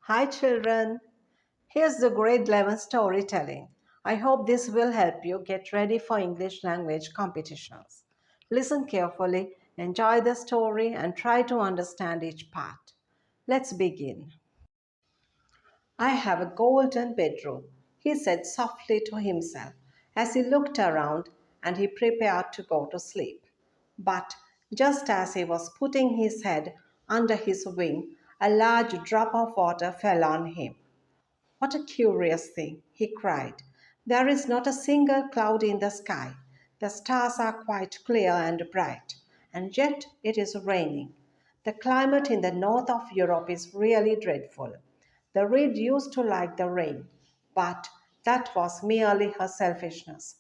Hi, children. Here's the grade 11 storytelling. I hope this will help you get ready for English language competitions. Listen carefully, enjoy the story, and try to understand each part. Let's begin. I have a golden bedroom, he said softly to himself as he looked around and he prepared to go to sleep. But just as he was putting his head under his wing, a large drop of water fell on him. What a curious thing, he cried. There is not a single cloud in the sky. The stars are quite clear and bright, and yet it is raining. The climate in the north of Europe is really dreadful. The reed used to like the rain, but that was merely her selfishness.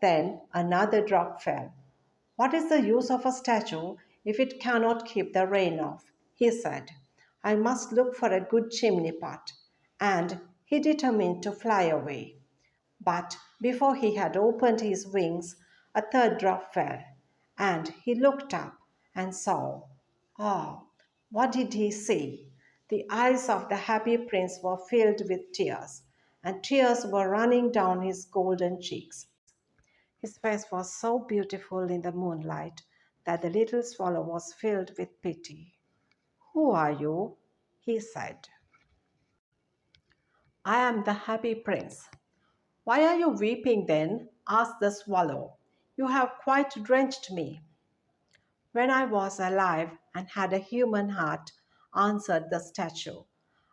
Then another drop fell. What is the use of a statue if it cannot keep the rain off? He said. I must look for a good chimney pot. And he determined to fly away. But before he had opened his wings, a third drop fell, and he looked up and saw. Ah, what did he see? The eyes of the happy prince were filled with tears, and tears were running down his golden cheeks. His face was so beautiful in the moonlight that the little swallow was filled with pity. Who are you? He said. I am the happy prince. Why are you weeping then? Asked the swallow. You have quite drenched me. When I was alive and had a human heart, answered the statue,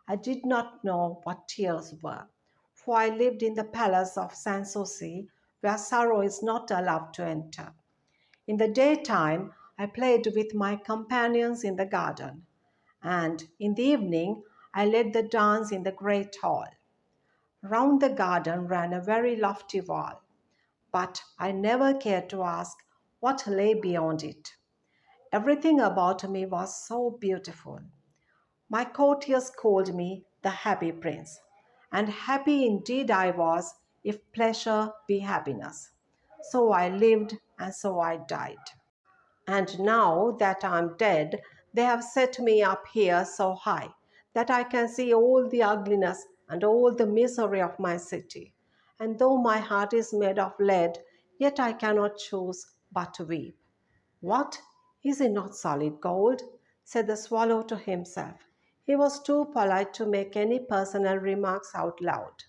I did not know what tears were, for I lived in the palace of Sanssouci, where sorrow is not allowed to enter. In the daytime, I played with my companions in the garden, and in the evening, I led the dance in the great hall. Round the garden ran a very lofty wall, but I never cared to ask what lay beyond it. Everything about me was so beautiful. My courtiers called me the happy prince, and happy indeed I was if pleasure be happiness. So I lived and so I died. And now that I'm dead, they have set me up here so high that I can see all the ugliness and all the misery of my city. And though my heart is made of lead, yet I cannot choose but to weep. What? Is it not solid gold? Said the swallow to himself. He was too polite to make any personal remarks out loud.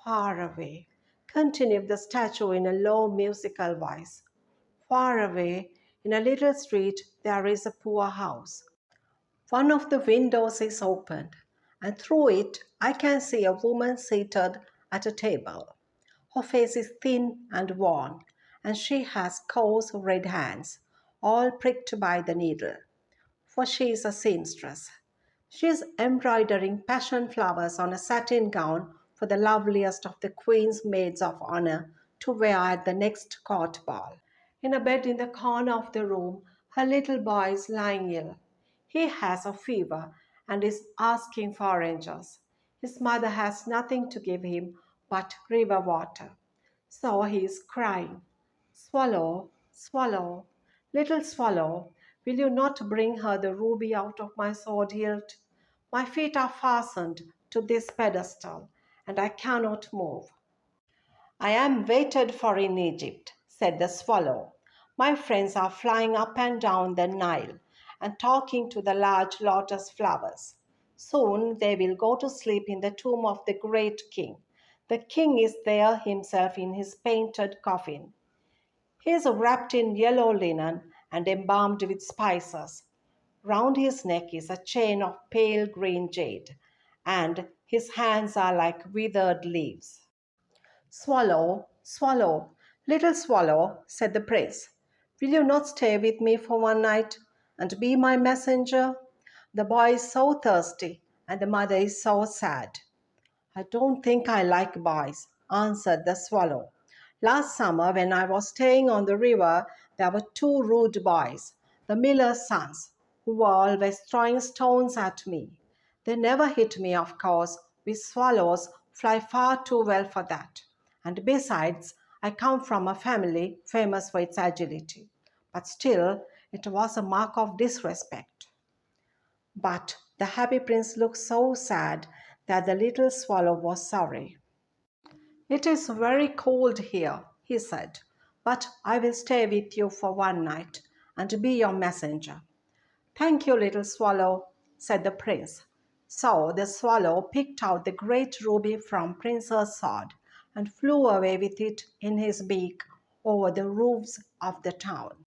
Far away, continued the statue in a low musical voice. Far away, in a little street, there is a poor house. One of the windows is opened, and through it I can see a woman seated at a table. Her face is thin and worn, and she has coarse red hands, all pricked by the needle, for she is a seamstress. She is embroidering passion flowers on a satin gown for the loveliest of the Queen's maids of honor to wear at the next court ball. In a bed in the corner of the room, her little boy is lying ill. He has a fever and is asking for oranges. His mother has nothing to give him but river water. So he is crying, Swallow, swallow, little swallow, will you not bring her the ruby out of my sword hilt? My feet are fastened to this pedestal, and I cannot move. I am waited for in Egypt, said the swallow. My friends are flying up and down the Nile and talking to the large lotus flowers. Soon they will go to sleep in the tomb of the great king. The king is there himself in his painted coffin. He is wrapped in yellow linen and embalmed with spices. Round his neck is a chain of pale green jade, and his hands are like withered leaves. Swallow, swallow, little swallow, said the prince, will you not stay with me for one night and be my messenger? The boy is so thirsty, and the mother is so sad. I don't think I like boys, answered the swallow. Last summer, when I was staying on the river, there were two rude boys, the miller's sons, who were always throwing stones at me. They never hit me, of course. We swallows fly far too well for that. And besides, I come from a family famous for its agility. But still, it was a mark of disrespect. But The happy prince looked so sad that the little swallow was sorry. "It is very cold here," he said, "but I will stay with you for one night and be your messenger." "Thank you, little swallow," said the prince. So the swallow picked out the great ruby from Prince's sword and flew away with it in his beak over the roofs of the town.